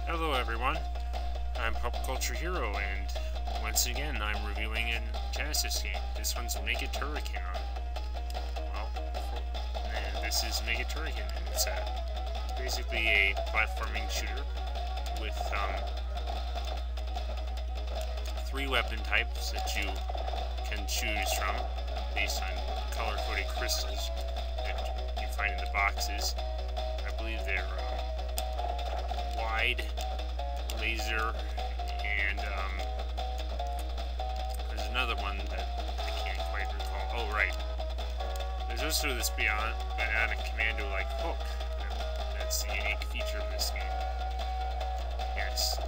Hello everyone, I'm popculturehero, and once again I'm reviewing a Genesis game. This one's Mega Turrican. This is Mega Turrican, and it's basically a platforming shooter with 3 weapon types that you can choose from based on color-coded crystals that you find in the boxes. I believe they're wide, laser, and there's another one that I can't quite recall. Oh, right. There's also this bionic commando-like hook. That's the unique feature of this game. Yes.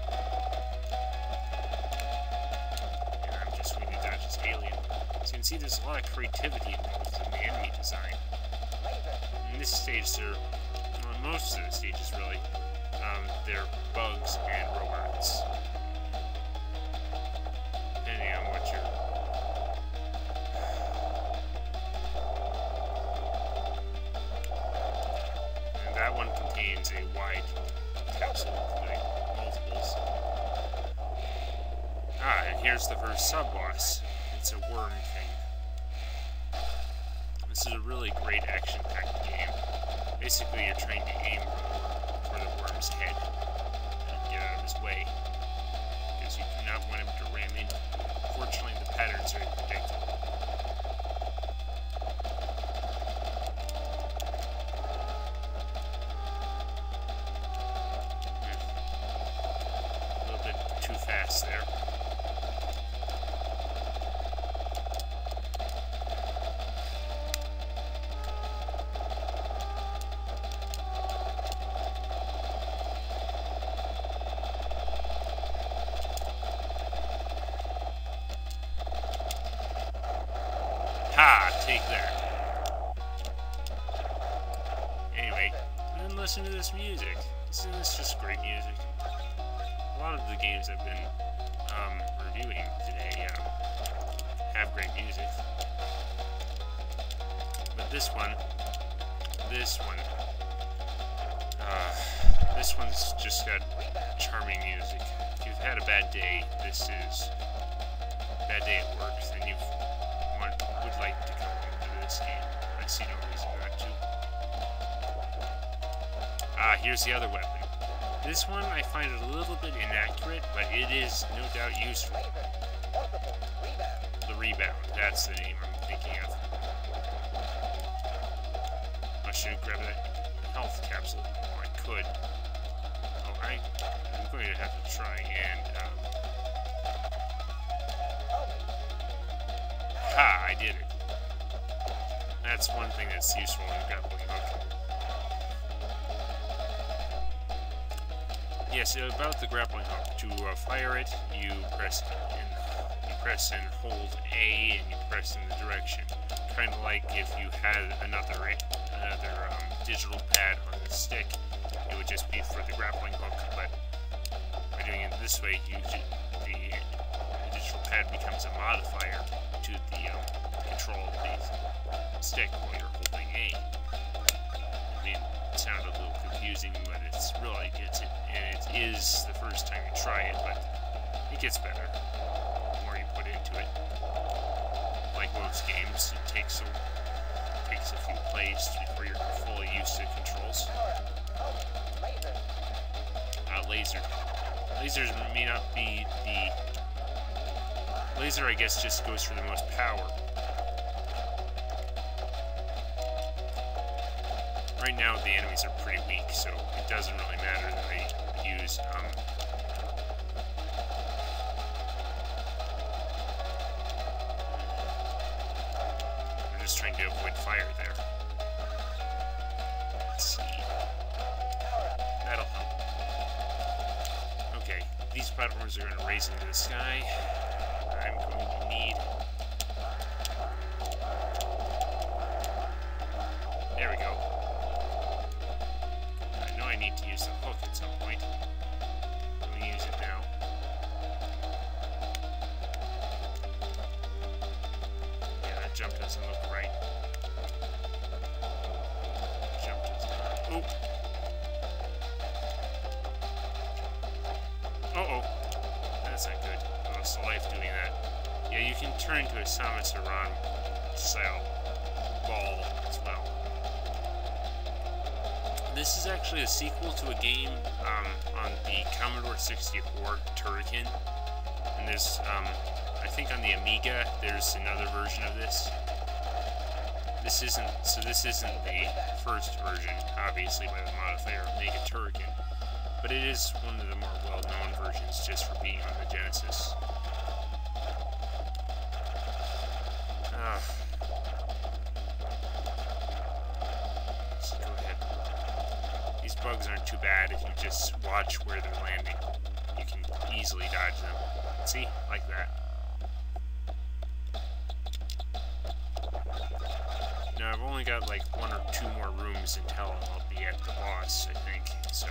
And I'm just reading dodge this alien. So you can see there's a lot of creativity involved in the enemy design. In this stage, well, most of the stages really, they're bugs and robots. Depending on what you're... And that one contains a wide capsule including multiples. And here's the first sub-boss. It's a worm thing. This is a really great action-packed game. Basically, you're trying to aim for the worm's head and get out of his way, because you do not want him to ram into you. Fortunately, the patterns are predictable. A little bit too fast there. Ha! Take that. Anyway, and then listen to this music. Isn't this just great music? A lot of the games I've been reviewing today have great music. But this one's just got charming music. If you've had a bad day, this is a bad day at work, then you've would like to come into this game. I see no reason not to. Here's the other weapon. This one I find it a little bit inaccurate, but it is no doubt useful. The Rebound, that's the name I'm thinking of. I should grab that health capsule. Oh, I could. Oh, I'm going to have to try and I did it. That's one thing that's useful in the grappling hook. Yes, about the grappling hook. To fire it, you press and hold A, and you press in the direction. Kind of like if you had another digital pad on the stick, it would just be for the grappling hook. But by doing it this way, the digital pad becomes a modifier to the control of the stick while you're holding A. I mean, it sounded a little confusing, but it's really gets it, and it is the first time you try it, but it gets better the more you put into it. Like most games, it takes a few plays before you're fully used to controls. Lasers may not be the... Laser, I guess, just goes for the most power. Right now, the enemies are pretty weak, so it doesn't really matter that I use, I'm just trying to avoid fire there. Let's see. That'll help. Okay, these platforms are going to raise into the sky. I'm going to need... There we go. I know I need to use the hook at some point. Let me use it now. Yeah, that jump doesn't look right. Jump doesn't... Oh! Uh-oh. That's not good. I lost a life doing that. Yeah, you can turn into a Samus Aran style ball as well. This is actually a sequel to a game on the Commodore 64 Turrican. And there's, I think on the Amiga, there's another version of this. This isn't the first version, obviously, by the modifier of Mega Turrican. But it is one of the more well-known versions just for being on the Genesis. Let's go ahead. These bugs aren't too bad if you just watch where they're landing. You can easily dodge them. See? Like that. Now, I've only got like 1 or 2 more rooms until I'll be at the boss, I think, so...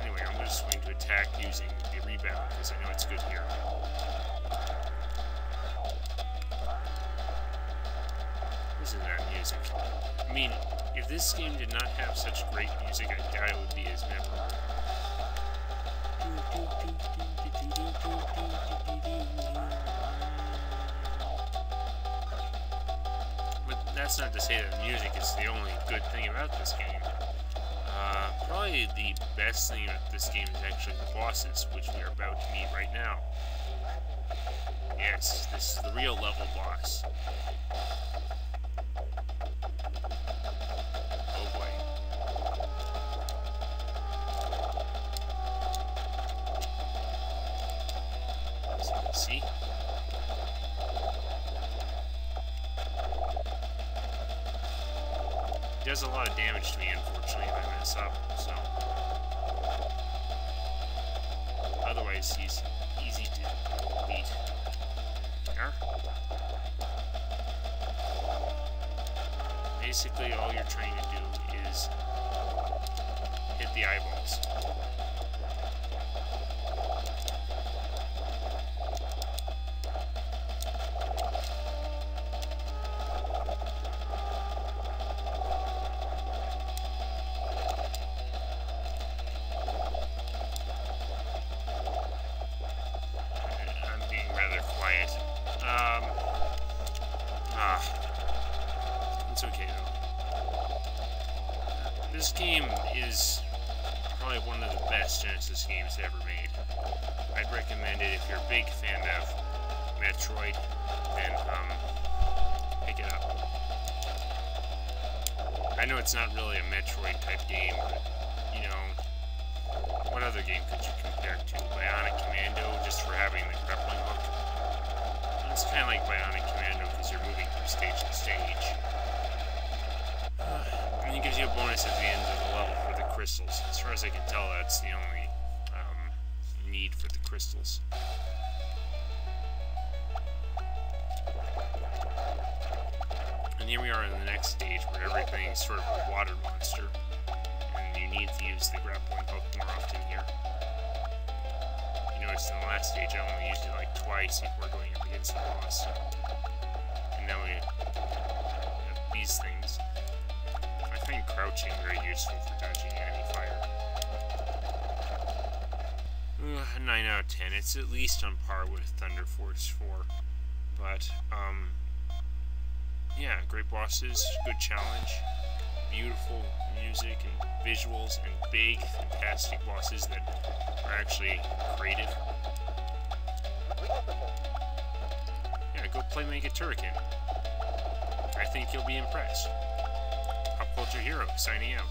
Anyway, I'm just going to attack using the rebound, because I know it's good here. Listen to that music. I mean, if this game did not have such great music, I doubt it would be as memorable. But that's not to say that the music is the only good thing about this game. Probably the best thing about this game is actually the bosses, which we are about to meet right now. Yes, this is the real level boss. Oh boy. So, see? He does a lot of damage to me, unfortunately, if I mess up, so... Otherwise, he's easy to beat. There. Basically, all you're trying to do is hit the eyeballs. It's okay though. This game is probably one of the best Genesis games ever made. I'd recommend it if you're a big fan of Metroid, then pick it up. I know it's not really a Metroid type game, but you know, what other game could you compare it to? Bionic Commando, just for having the grappling hook? It's kind of like Bionic Commando because you're moving from stage to stage. And it gives you a bonus at the end of the level for the crystals. As far as I can tell, that's the only need for the crystals. And here we are in the next stage where everything's sort of a water monster. And you need to use the grappling hook more often here. You noticed in the last stage I only used it like twice before going up against the boss. And now we have these things. I find crouching very useful for dodging enemy fire. 9 out of 10. It's at least on par with Thunder Force 4. But, yeah, great bosses, good challenge, beautiful music and visuals, and big, fantastic bosses that are actually creative. Yeah, go play Mega Turrican. I think you'll be impressed. Pop Culture Hero, signing out.